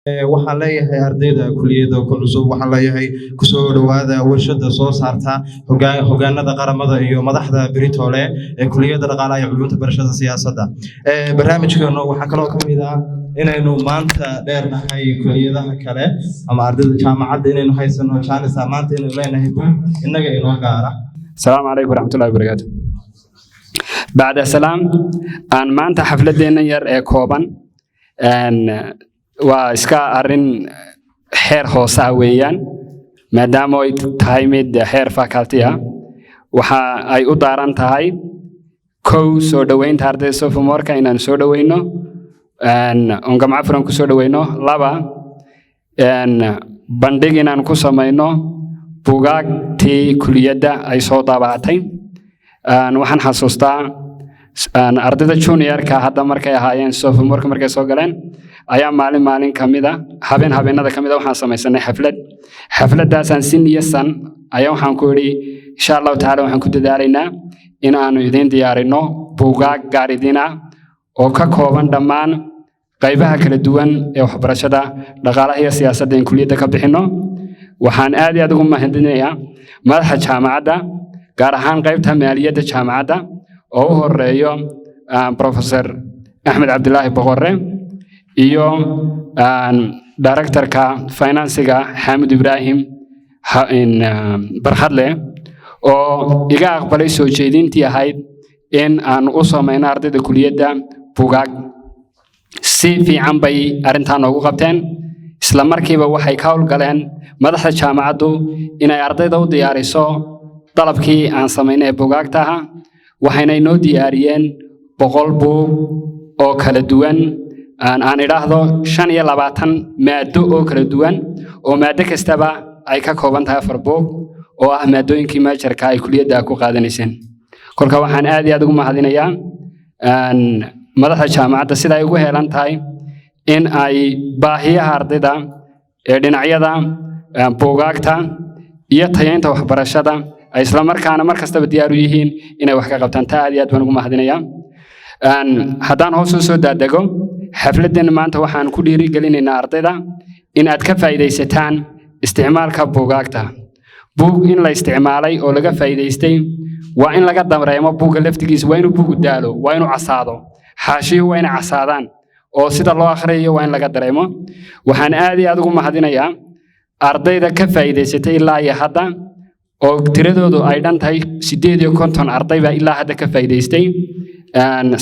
waxaan leeyahay ardayda kuliyada KUSUB waxaan leeyahay kusoo dhawaada warshada soo saarta hogaanada qaramada iyo madaxda Britole ee kuliyada dhaqaalaha iyo culuumta barashada siyaasadda barnaamijkeena waxa kale oo kamid ah inaynu maanta dheernahay kuliyadaha kale ama ardayda jaamacadda inaynu haysano chance maanta inaynu leenahay inaga inoo gaara. Assalaamu alaykum warahmatullahi wabarakatuh. بعد السلام أن ما أنت حفلتنا ير كوبان أن وإسكا أرين حير خوصا ويان مادامو تايمد حير فاكالتيا وها أي أداران تاي كو سودوين تاردي سوفموركا إنان سودوينو أن أنكم عفران كو سودوينو لابا أن بندق إنان كو سمينو بوغاك تي كليادا أي صوتا بعتين أن وحن حسوستا أن أردت جونيوركا هذا مركي هاين سوفموركا مركي سوغلين أيام مالين كميدا حبين هذا كميدا وحن سميسنا حفلة داسان سنيسان أيام حنكوري إن شاء الله تعالى وحنكود دارينا إن أنو يدين ديارينو بوغاك غاردينا أو كوبان دمان قيبها كلا دوان أو حبرشدا dhaqaalaha iyo siyaasadda in kuliyada ka bixino waxaan aad iyo aad ugu mahadinayaa madaxa jaamacadda gaar ahaan qaybta maaliyadda jaamacadda oo u horeeyo Professor Ahmed Abdullahi Boqorre iyo directorka financiga Hamid Ibrahim in barxadle oo iga aqbalay soo jeedintii ahayd in aan u sameeyno ardayda kuliyada buugaag si fiican bay arintan ugu qabteen isla markiiba waxay ka howlgaleen madaxda jaamacaddu inay ardayda u diyaariso dalabkii aan sameynay buugaagtaha waxayna inoo diyaariyeen 100 buug oo kala duwan aan idhaahdo 25 maado oo kala duwan oo maado kastaba ay ka kooban tahay 4 buug oo ah maadooyinkii maajarka ay kuliyada ku qaadanayseen kolka waxaan aad iyo aad ugu mahadinayaa madaxda jaamacadda sida ay ugu heelan tahay in ay baahiyaha ardayda ee dhinacyada buugaagta iyo tayeynta waxbarashada ay isla markaana markastaba diyaar u yihiin inay wax ka qabtaan taa aad iyo aad baan ugu mahadinayaa haddaan hoos u soo daadego xafladan maanta waxaan ku dhiirigelinaynaa ardayda in aad ka faa'iidaysataan isticmaalka buugaagta buug in la isticmaalay oo laga faa'iidaystay waa in laga dareemo buugga laftigiisa waa inuu buugu daalo waa inuu casaado xaashiyo waa inay casaadaan oo sida loo akhriyo waa in laga dareemo waxaan aad iyo aad ugu mahadinayaa ardayda ka faa'iidaysatay ilaa iyo hadda oo tiradoodu ay dhan tahay 58 arday baa ilaa hadda ka faa'iidaystay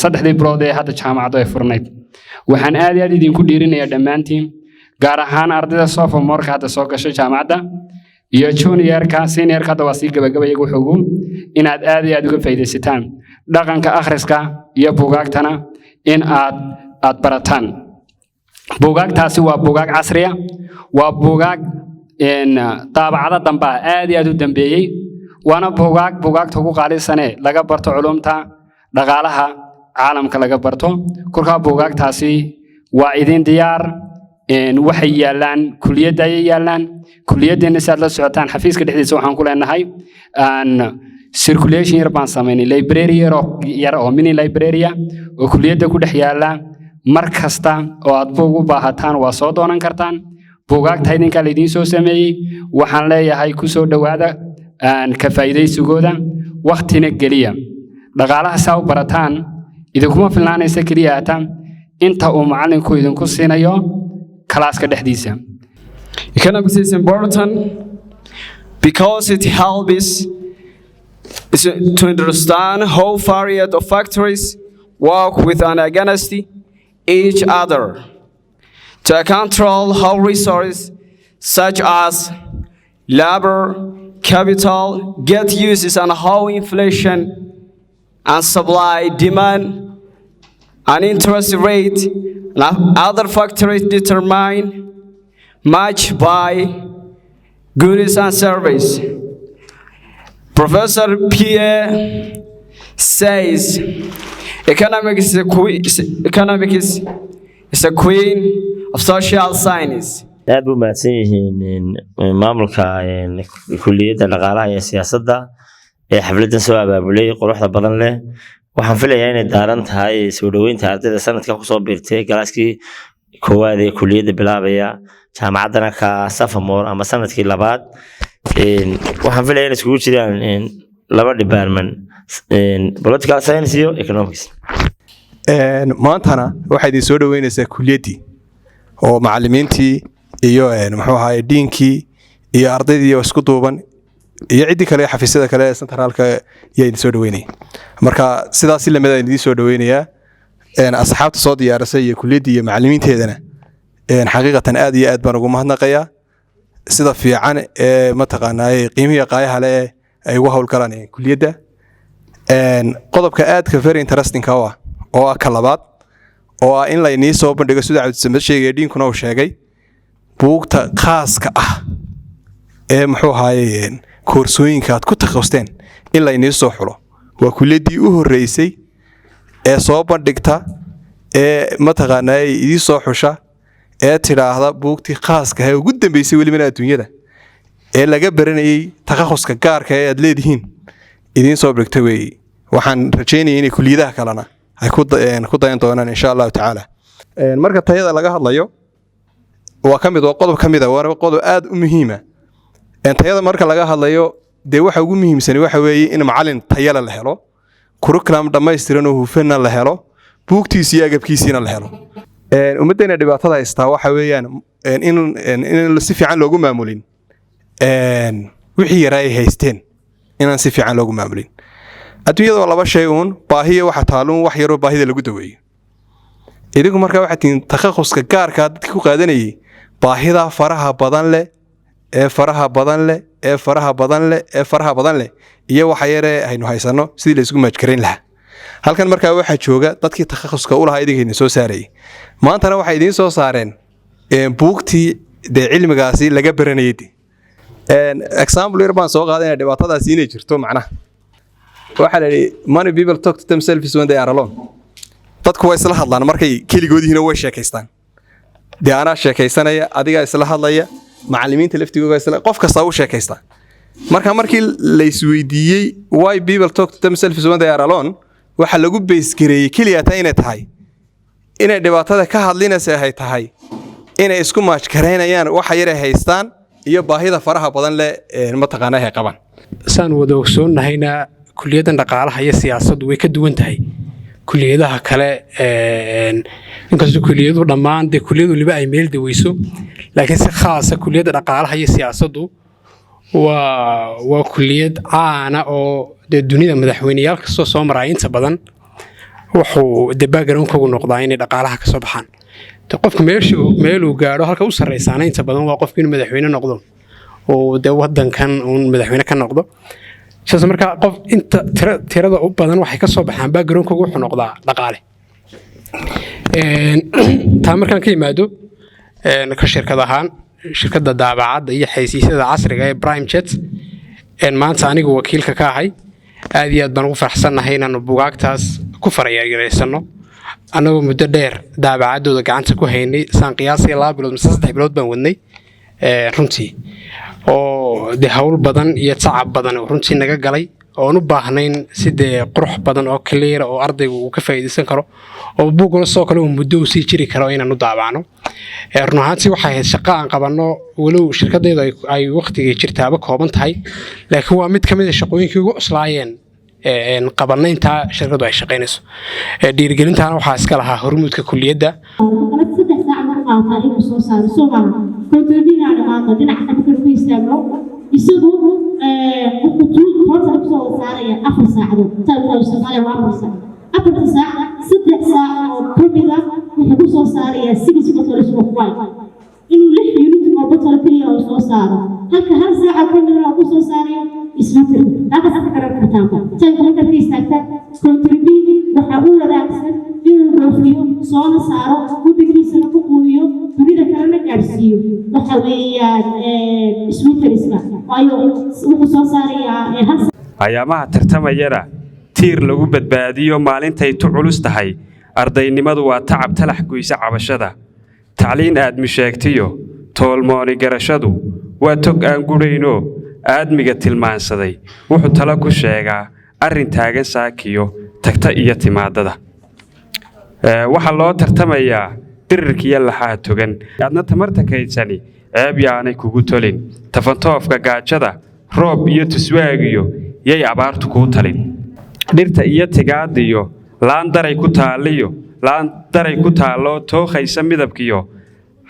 saddexdii bilood ee hadda jaamacaddu ay furnayd waxaan aad iyo aad idinku dhiirinayaa dhammaantiin gaar ahaan ardayda sophomore hadda soo gashay jaamacadda iyo juniorka seniorka hadda waa sii gabagabaya wuxuu inaad aad iyo aad uga faa'iidaysataan dhaqanka akhriska iyo buugaagtana in aad barataan buugaagtaasi waa buugaag casriya waa buugaag daabacada dambe aad iyo aad u dambeeyay waana buugaagta ugu qaalisanee laga barto culuumta dhaqaalaha caalamka laga barto kolka buugaagtaasi waa idin diyaar waxay yaalaan kuliyada ay yaalaan kuliyadena saad la socotaan xafiiska dhexdiisa waxaan ku leenahay circulation yar baan sameynay library yar oo mini library oo kuliyada ku dhex yaala mar kasta oo aad buug u baahataan waa soo doonan kartaan buugaagta idinka la idin soo sameeyay waxaan leeyahay ku soo dhawaada ka faa'iidaysigooda waqtina geliya dhaqaalaha saa u barataan idinkuma filnaanaysa kaliya inta uu macallinku idinku siinayo kalaaska dhexdiisa. Economics is important because it helps to understand how varied of factories work with and against each other, to control how resources such as labor, capital get uses and how inflation and supply, demand, and interest rate and other factors determine much by goods and service. Professor Pierre says, economics is a queen of social science. aad buu mahadsan yihiin maamulka kuliyada dhaqaalaha iyo siyaasadda ee xafladan soo abaabulay quruxda badan leh waxaan filayaa inay daaran tahay soo dhaweynta ardayda sanadka ku soo biirtay galaaskii كوادي كلية بلابيا جامعتنا كسافمور أما سنة كي لبعض waxaan filayaa in isku jiraan laba department political science iyo economics maantana waxa idin soo dhaweynaysaa kulliyadii oo macallimiintii iyo muxuu ahaay diinkii iyo ardaydii isku duuban iyo cidii kale xafiisyada kale ee centralka yaa idin soo dhaweynay marka sidaas la mid ah idin soo dhaweynayaa asxaabta soo diyaarisay iyo kulliyadii iyo macallimiinteedana xaqiiqatan aad iyo aad baan ugu mahadnaqayaa sida fiican ee ma taqaanaay qiimiga qaayaha leh ay ugu hawl galaan kulliyada qodobka aadka very interesting ka oo ah kalabaad oo ah in la inii soo bandhigo sida Cabdi sheegay diinkuna uu sheegay buugta khaaska ah ee muxuu ahaayeen koorsooyinka aad ku takhasteen in la inii soo xulo waa kulliyadii u horeysay ee soo bandhigta ee ma taqaanaay idii soo xusha ee tiraahda buugtii khaaska ah ugu dambeysay waliba adduunyada ee laga baranayay takhaasuska gaarka ee aad leedihiin idin soo dhigtay way waxaan rajaynayaa in kulliyadaha kalena ay ku dayan doonaan insha Allah taala marka tayada laga hadlayo waa kamid oo qodob kamid ah waa qodob aad u muhiim ah tayada marka laga hadlayo de waxa ugu muhiimsan waxa weeye in macallin tayada la helo curriculum dhammaystiran oo hufan la helo buugtiisa iyo agabkiisina la helo ummaddeena dhibaatada haysta waxa weeyaan in si fiican loogu maamulin wixii yaray haysteen inaan si fiican loogu maamulin adduunyada laba shay baahiyo waxa taaluun wax yar oo baahida lagu daweeyo idigu marka waxa tiin takhasuska gaarka dadka ku qaadanayay baahida faraha badan leh ee faraha badan leh ee faraha badan leh ee faraha badan leh iyo waxa yar ee aynu haysano sidii la isku maajkareyn lahaa halkan marka waxa jooga dadkii takhasuska u lahaa idinkeena soo saaray maantana waxa idin soo saareen buugtii de cilmigaasi laga baranayay example yar baan soo qaadanay dhibaatadaasi inay jirto macnaha waxa la yiri many people talk to themselves when they are alone dadku way isla hadlaan markay keligoodiina way sheekaystaan de ana sheekaysanaya adiga isla hadlaya macallimiinta laftigooda isla qof kasta uu sheekaysta markii la isweydiiyay why people talk to themselves when they are alone waxa lagu base gareeyay kaliya inay tahay inay dhibaatada ka hadlinaysa ay tahay inay isku match gareynayaan waxa yar ay haystaan iyo baahida faraha badan leh ma taqaanaa ay qabaan saan wada ogsoonahyna kulliyada dhaqaalaha iyo siyaasaddu way ka duwan tahay kulliyadaha kale inkastoo kulliyadu dhammaan de kulliyadu liba ay meel daweyso laakiin si khaas ah kulliyada dhaqaalaha iyo siyaasaddu waa kulliyad caana oo dunida madaxweynayaal kasta soo maray inta badan wuxuu background-koodu noqdaa inay dhaqaalaha ka soo baxaan qofka meel uu gaaro halka u sarreysana inta badan waa qofka inuu madaxweyne noqdo oo de wadankan uu madaxweyne ka noqdo sidaas marka qof inta tirada u badan waxay ka soo baxaan background-koodu wuxuu noqdaa dhaqaale taa markaan ka yimaado ka shirkad ahaan shirkadda daabacadda iyo xaysiisyada casriga ee Prime Jet maanta anigu wakiilka ka ahay aad iyo aad baan ugu faraxsanahay inaanu buugaagtaas ku farayareysano anagoo muddo dheer daabacadooda gacanta ku haynay saan qiyaasay 2 bilood mise 3 bilood baan wadnay runtii oo de hawl badan iyo tacab badan oo runtii naga galay oo u baahnayn sidee qurux badan oo clear oo ardaygu uu ka faa'iideysan karo oo buuguna soo kale uu muddo u sii jiri karo inaanu daabacno run ahaantii waxay ahayd shaqo aan qabanno walow shirkadeedu ay waqtigii jirtaaba kooban tahay laakiin waa mid ka mid ah shaqooyinkii ugu cuslaayeen qabanaynta shirkadu ay shaqeynayso dhiirigelintaana waxaa iska lahaa hormuudka kulliyadda أفضل ساعة 6 ساعات أو كمية وحبوا صارية 6 بطل اسمه وايد إنه لح يريد ما بطل كلية أو صارة هل ساعة كمية أو صارية اسمه هذا أفكر كتابة تاني هذا في ساعات كونتربيني وحقول رأسا إنه بوفيو صار صارة وبكري سنة قوية نريد كلامنا كارسيو وحويا اسمه تريسكا أيوه وحصل صارية هل أيامها ترتميرا tiir lagu badbaadiyo maalintay tu culus tahay ardaynimadu waa tacab talax goysa cabashada tacliin aad misheegtiyo toolmooni garashadu waa tog aan gudhayno aadmiga tilmaansaday wuxuu tala ku sheegaa arrin taagan saakiyo tagta iyo timaadada waxa loo tartamayaa dhirirkiyo laxaa togan adna tamarta kaydsani ceeb yaanay kugu tolin tafantoofka gaajada roob iyo tuswaagiyo yay abaartu kuu talin dhirta iyo tigaadiyo laan daray ku taaliyo laan daray ku taalo tookhaysa midabkiyo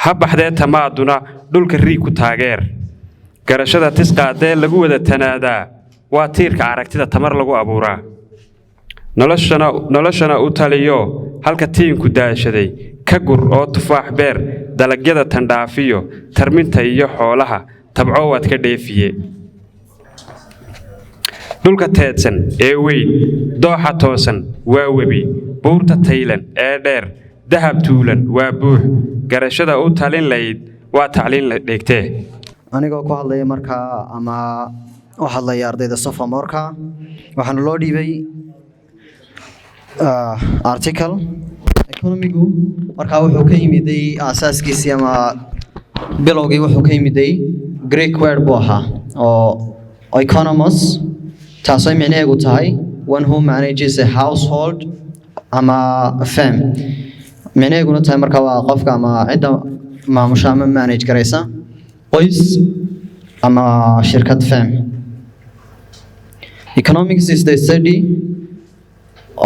ha baxdee tamaaduna dhulka riig ku taageer garashada tisqaadee lagu wada tanaadaa waa tiirka aragtida tamar lagu abuuraa noloshana u taliyo halka tiinku daashaday ka gur oo tufaax beer dalagyada tandhaafiyo tarminta iyo xoolaha tabco waad ka dheefiye dhulka teedsan ee weyn dooxa toosan waa webi buurta taylan ee dheer dahab tuulan waa buux garashada u talin layd waa tacliin la dhigtee anigoo ku hadlaya markaa ama u hadlaya ardayda sophomore-ka waxaana loo dhiibay article economigu markaa wuxuu ka yimiday asaaskiisii ama bilowgii wuxuu ka yimiday Greek word buu ahaa oo economos taasoo micnaheedu tahay one who manages a household ama firm micnaheeduna tahay markaa waa qofka ama cidda maamusha ama manage garaysa qoys ama shirkad firm. Economics is the study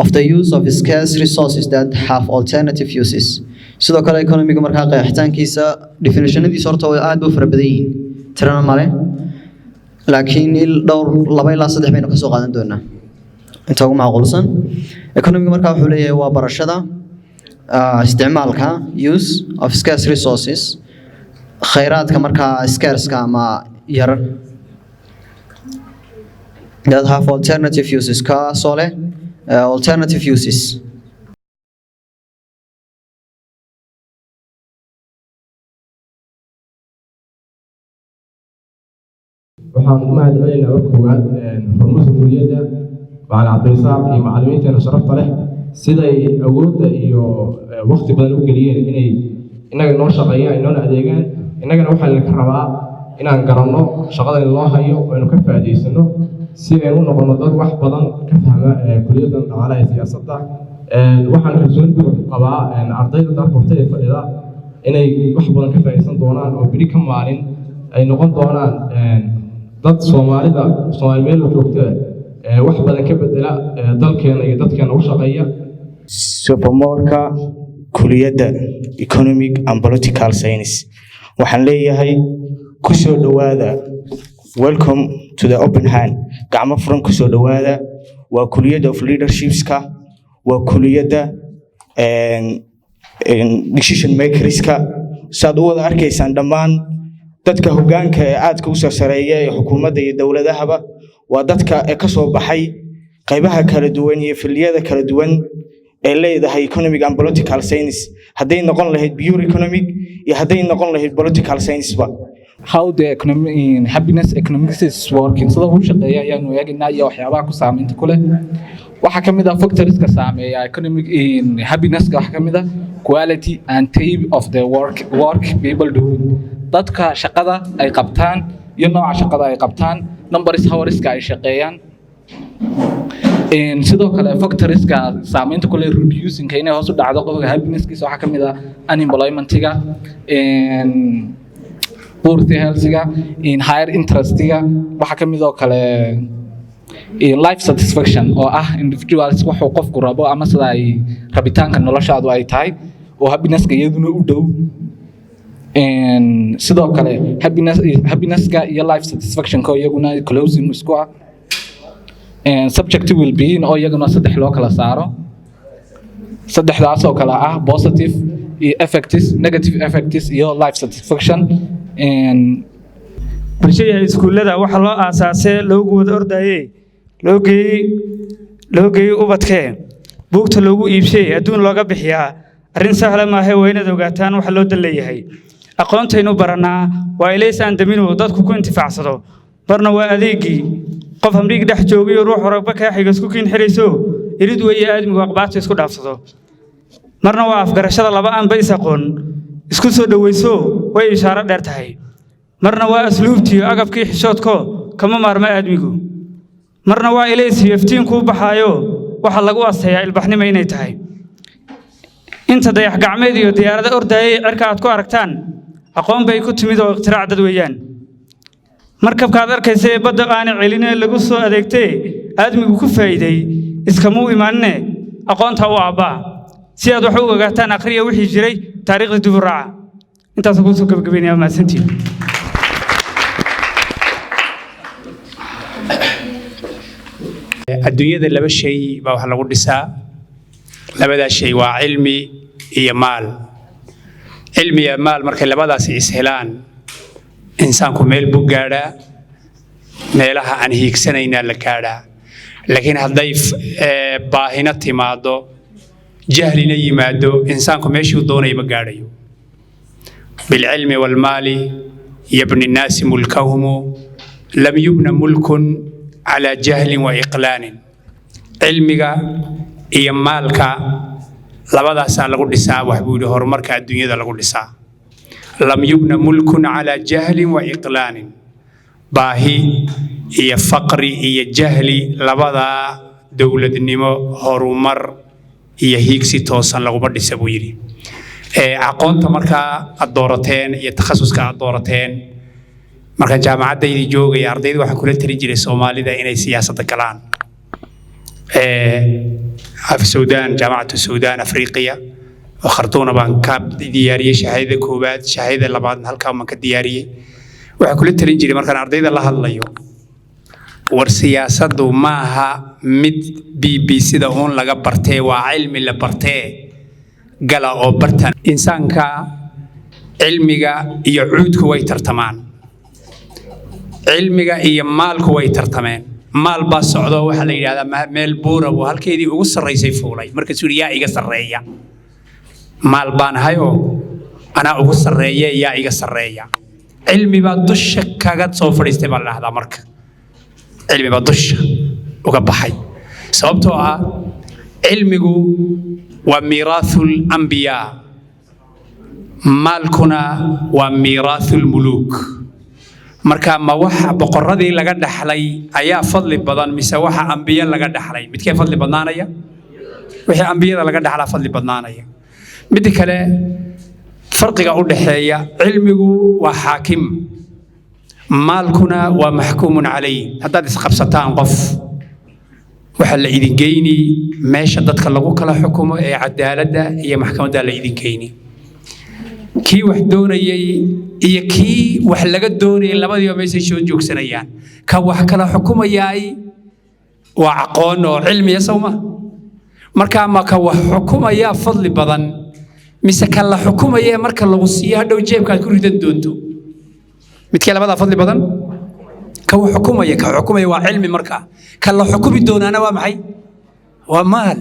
of the use of scarce resources that have alternative uses. Sidoo kale economiga markaa qeexitaankiisa definitionadiisa horta way aad u fara badan yihiin tirana male laakiin dhowr 2 ilaa 3 baynu ka soo qaadan doonaa inta ugu macquulsan. Economiga markaa wuxuu leeyahay waa barashada isticmaalka use of scarce resources khayraadka markaa scarce-ka ama yar that have alternative uses ka soo leh alternative uses. waxaan u mahadcelinaynaa marka koowaad hormuudka kuliyadda macalin cabdirasaaq iyo macallimiinteena sharafta leh siday awoodda iyo waqti badan u geliyeen inay innaga noo shaqeeyaan inoona adeegaan innagana waxaa laga rabaa inaan garanno shaqadan loo hayo oo aynu ka faa'iidaysano si aynu u noqono dad wax badan ka fahma kuliyaddan dhaqaalaha iyo siyaasadda waxaan kalsooni ku qabaa ardayda darkorta ee fadhida inay wax badan ka faa'iidaysan doonaan oo beri ka maalin ay noqon doonaan dad Soomaalida Soomaali meel joogta wax badan ka bedela dalkeena iyo dadkeena u shaqeeya. Sophomore-ka kuliyadda Economic and Political Science waxaan leeyahay ku soo dhawaada welcome to the open hand gacmo furan ku soo dhawaada waa kuliyadda of leadershipska waa kuliyadda decision makerska saad u wada arkaysaan dhammaan dadka hoggaanka ee aadka u soo sareeya ee xukuumadda iyo dawladahaba waa dadka ka soo baxay qaybaha kala duwan iyo filiyada kala duwan ee leedahay economic and political science haday noqon lahayd pure economic iyo haday noqon lahayd political science ba how the economic in happiness economics is working sida uu shaqeeya ayaanu eegnaa iyo waxyaabaha ku saameynta ku leh waxa kamid ah factors ka saameeya economic in happiness waxa kamid ah quality and type of the work people do dadka shaqada ay qabtaan iyo nooca shaqada ay qabtaan numbers hours ka ay shaqeeyaan sidoo kale factors ka saameynta ku leh reducing ka inay hoos u dhacdo qofka happiness kiisa waxa kamid ah unemployment-ga poor health-ga in higher interest-ga waxa kamid oo kale life satisfaction oo ah individuals wuxuu qofku rabo ama sida ay rabitaanka noloshaadu ay tahay oo happiness-ka iyaduna u dhow sidoo kale happiness-ka iyo life satisfaction-ka iyaguna closing isku ah subjective well-being oo iyaguna saddex loo kala saaro saddexdaas oo kala ah positive effects negative effects iyo life satisfaction bulshada iskuulada waxa loo aasaasay loogu wada ordayay loo geeyay ubadkee buugta loogu iibshay adduun looga bixiyaa arrin sahlan ma aha weynad ogaataan waxa loo daleeyahay aqoontaynu baranaa waa ileysaan daminu dadku ku intifaacsado marna waa adeegii qof amriig dhex joogay ruux horaba ka xiga isku kiin xirayso irid weeye aadmigu aqbaarta isku dhaafsado marna waa afgarashada laba aan bays aqoon isku soo dhaweyso way ishaaro dheer tahay marna waa asluubtiyo agabkii xishoodko kama maarma aadmigu marna waa ileys iftiin ku baxaayo waxa lagu asteeyaa ilbaxnimo inay tahay inta dayax gacmeed iyo diyaarada ordayay cirka aad ku aragtaan aqoon bay ku timid oo iqtiraac dad weeyaan markabka aad arkaysa badda qaani celinay lagu soo adeegtay aadmigu ku faa'iiday iskamu imaanne aqoonta u aabaa si aad wax u ogaataan akhriya wixii jiray taariikhda dib u raaca intaas ku soo gabagabeynaya maasantii adduunyada laba shay baa wax lagu dhisaa labada shay waa cilmi iyo maal cilmi iyo maal markay labadaas is helaan insaanku meel buu gaadhaa meelaha aan hiigsanayna la gaadhaa laakiin hadday baahina timaado jahlina yimaado insaanku meeshuu doonay ma gaadhayo bilcilmi walmaali yabni nnaasi mulkahum lam yubna mulkun على جهل وإقلان علمك إيا مالك لبدا سا لغو دسا وحبودي هرمرك الدنيا دا لغو دسا لم يبنى ملك على جهل وإقلان باهي إيا فقري إيا جهلي لبدا دولة النمو هرمر إيا هيكسي توسان لغو بدسا بويري عقون تمركا الدورتين إيا تخصصك الدورتين marka jaamacadayda joogay ardaydu waxa kula tiri jiray Soomaalida inay siyaasadda galaan Suudaan jaamacadda Suudaan Afriqiya oo Khartoum baan ka diyaariyay shahaadada koowaad shahaadada labaad halka ma ka diyaariyay waxa kula tiri jiray markaan ardayda la hadlayo war siyaasaddu maaha mid BBC-da oon laga bartay waa cilmi la bartay gala oo bartan insaanka cilmiga iyo cuudku way tartamaan علمك إيا مالك ويترتمين مال باس صعدوا وحلا هذا مال بورا وهالكيدي وقصر رئيس فولي مركز سوريا يقصر ريا مال بان هايو أنا أقصر ريا يا يقصر ريا علمي بدش كاجت صوفر استبال هذا مرك علمي بدش وقبحي سببتها علمك وميراث الأنبياء مالكنا وميراث الملوك marka ma waxa boqoradii laga dhaxlay ayaa fadli badan mise waxa anbiya laga dhaxlay midkee fadli badnaanaya wixii anbiyada laga dhaxlaa fadli badnaanaya mid kale farqiga u dhaxeeya cilmigu waa xaakim maalkuna waa mahkuumun calayh haddaad isqabsataan qof waxa la idin geyni meesha dadka lagu kala xukumo ee cadaaladda iyo maxkamadda la idin geyni kii wax doonayay iyo kii wax laga doonayay labadiiba meesha soo joogsanayaan ka wax kala xukumayay waa aqoon oo cilmi sawma marka ma ka wax xukumaya fadli badan mise ka la xukumaya marka lagu siiyo hadhow jeebka ku ridan doonto midkii labada fadli badan ka wax xukumaya waa cilmi marka ka la xukumi doonaana waa maxay waa maal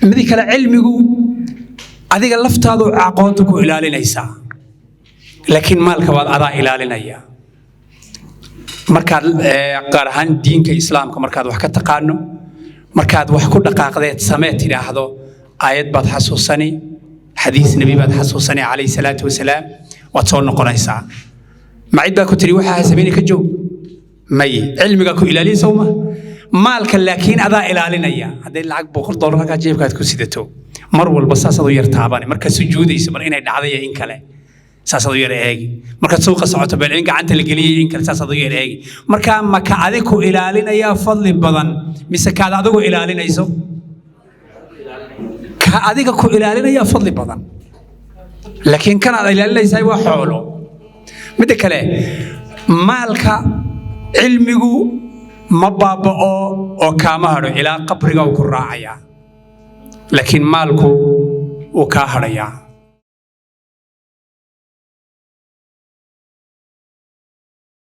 mid kale cilmigu adiga laftaadu aqoontu ku ilaalinaysa laakiin maalka waad adaa ilaalinaya markaad qaar ahaan diinka islaamka markaad wax ka taqaano markaad wax ku dhaqaaqdeed samee tiraahdo aayad baad xasuusani xadiis nabi baad xasuusani calayhi salaatu wasalaam waad soo noqonaysaa macid baa ku tiri waxa sameeyay ka joog may cilmiga ku ilaalinaysa uma maalka laakiin adaa ilaalinaya haday lacag $100 ka jeebkaad ku sidato mar walba saasad u yartaaban marka sujuudaysa mar inay dhacday in kale saasad u yar eegi marka suuqa socoto bal in gacanta la galiyay in kale saasad u yar eegi marka ma ka adigu ilaalinaya fadli badan mise ka adigu ilaalinayso ka adiga ku ilaalinaya fadli badan laakiin kana ilaalinaysa waa xoolo mid kale maalka cilmigu ma baaba'o oo kaama haro ilaa qabriga uu ku raacaya laakiin maalku uu ka haraya